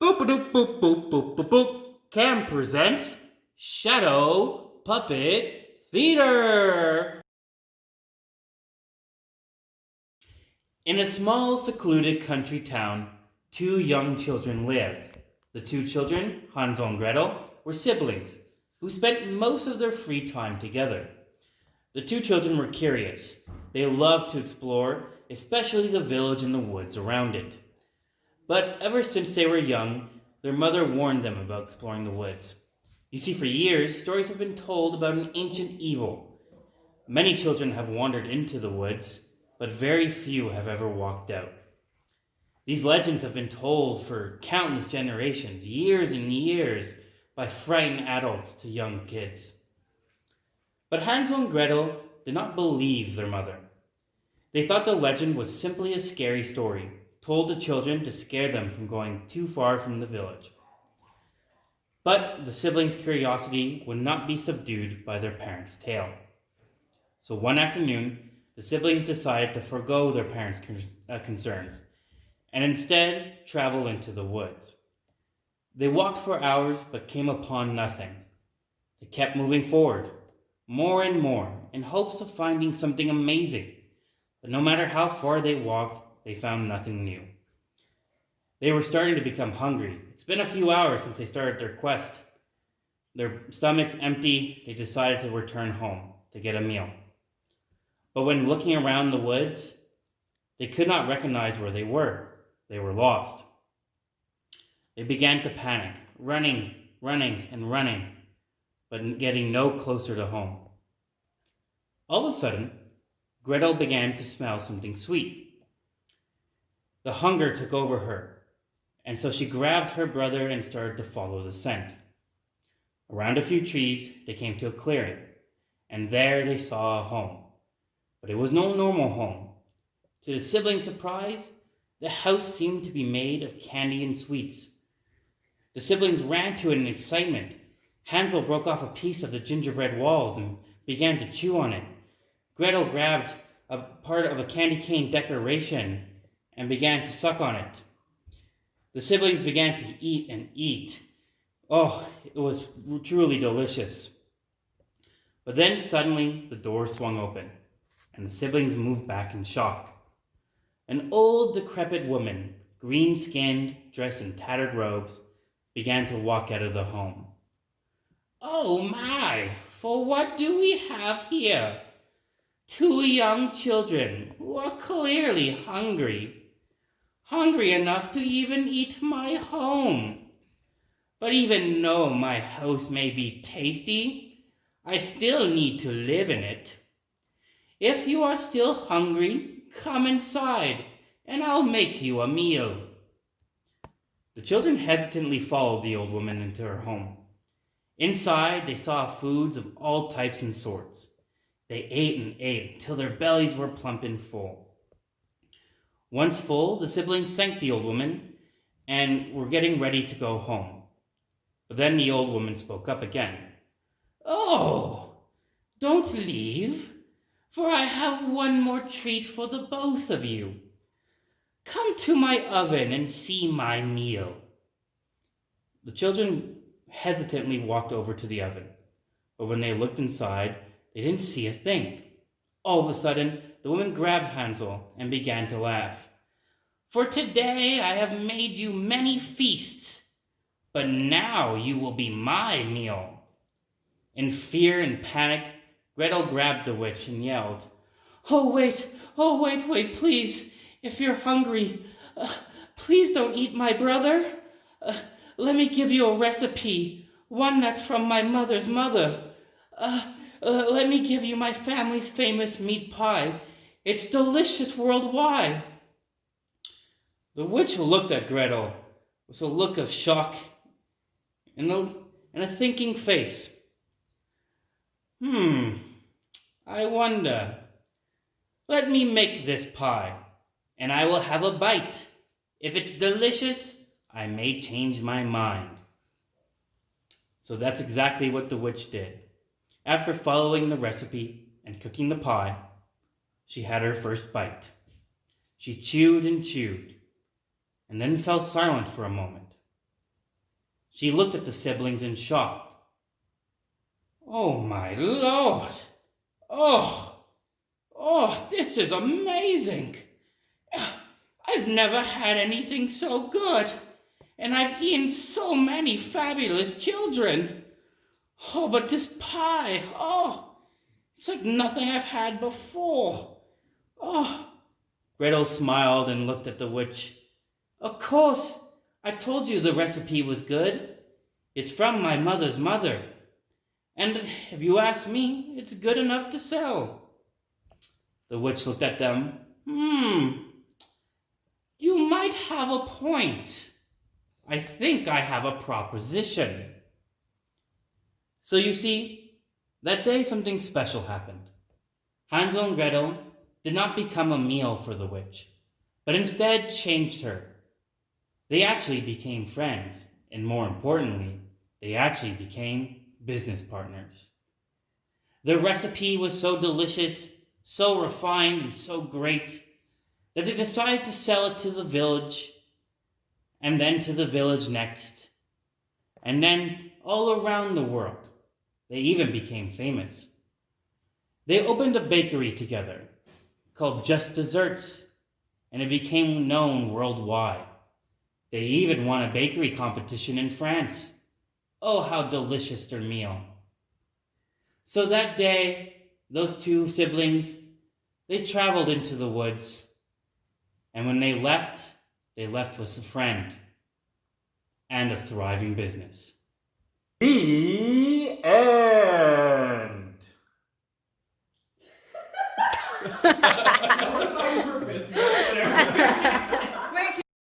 Boop a doop boop boop boop boop boop. Cam presents Shadow Puppet Theater. In a small, secluded country town, two young children lived. The two children, Hansel and Gretel, were siblings who spent most of their free time together. The two children were curious. They loved to explore, especially the village and the woods around it. But ever since they were young, their mother warned them about exploring the woods. You see, for years, stories have been told about an ancient evil. Many children have wandered into the woods, but very few have ever walked out. These legends have been told for countless generations, years and years, by frightened adults to young kids. But Hansel and Gretel did not believe their mother. They thought the legend was simply a scary story, told to children to scare them from going too far from the village. But the siblings' curiosity would not be subdued by their parents' tale. So one afternoon, the siblings decided to forego their parents' concerns and instead travel into the woods. They walked for hours but came upon nothing. They kept moving forward, more and more, in hopes of finding something amazing. But no matter how far they walked, they found nothing new. They were starting to become hungry. It's been a few hours since they started their quest. Their stomachs empty, they decided to return home to get a meal. But when looking around the woods, they could not recognize where they were. They were lost. They began to panic, running, and running, but getting no closer to home. All of a sudden, Gretel began to smell something sweet. The hunger took over her, and so she grabbed her brother and started to follow the scent. Around a few trees, they came to a clearing, and there they saw a home. But it was no normal home. To the siblings' surprise, the house seemed to be made of candy and sweets. The siblings ran to it in excitement. Hansel broke off a piece of the gingerbread walls and began to chew on it. Gretel grabbed a part of a candy cane decoration and began to suck on it. The siblings began to eat and eat. Oh, it was truly delicious. But then suddenly the door swung open, and the siblings moved back in shock. An old, decrepit woman, green-skinned, dressed in tattered robes, began to walk out of the home. "Oh my, for what do we have here? Two young children who are clearly hungry enough to even eat my home. But even though my house may be tasty, I still need to live in it. If you are still hungry, come inside, and I'll make you a meal." The children hesitantly followed the old woman into her home. Inside, they saw foods of all types and sorts. They ate and ate until their bellies were plump and full. Once full, the siblings thanked the old woman and were getting ready to go home. But then the old woman spoke up again. "Oh, don't leave, for I have one more treat for the both of you. Come to my oven and see my meal." The children hesitantly walked over to the oven, but when they looked inside, they didn't see a thing. All of a sudden, the woman grabbed Hansel and began to laugh. "For today I have made you many feasts, but now you will be my meal." In fear and panic, Gretel grabbed the witch and yelled, oh, wait, please. If you're hungry, please don't eat my brother. Let me give you a recipe, one that's from my mother's mother. Let me give you my family's famous meat pie. It's delicious worldwide." The witch looked at Gretel with a look of shock and a thinking face. I wonder. Let me make this pie, and I will have a bite. If it's delicious, I may change my mind." So that's exactly what the witch did. After following the recipe and cooking the pie, she had her first bite. She chewed and chewed, and then fell silent for a moment. She looked at the siblings in shock. "Oh, my Lord! Oh, this is amazing! I've never had anything so good, and I've eaten so many fabulous children. Oh, but this pie, it's like nothing I've had before. Oh." Gretel smiled and looked at the witch. "Of course, I told you the recipe was good. It's from my mother's mother. And if you ask me, it's good enough to sell." The witch looked at them. You might have a point. I think I have a proposition." So you see, that day something special happened. Hansel and Gretel did not become a meal for the witch, but instead changed her. They actually became friends, and more importantly, they actually became business partners. The recipe was so delicious, so refined, and so great that they decided to sell it to the village, and then to the village next, and then all around the world. They even became famous. They opened a bakery together called Just Desserts, and it became known worldwide. They even won a bakery competition in France. Oh, how delicious their meal. So that day, those two siblings, they traveled into the woods, and when they left with a friend and a thriving business. The end. That was on purpose.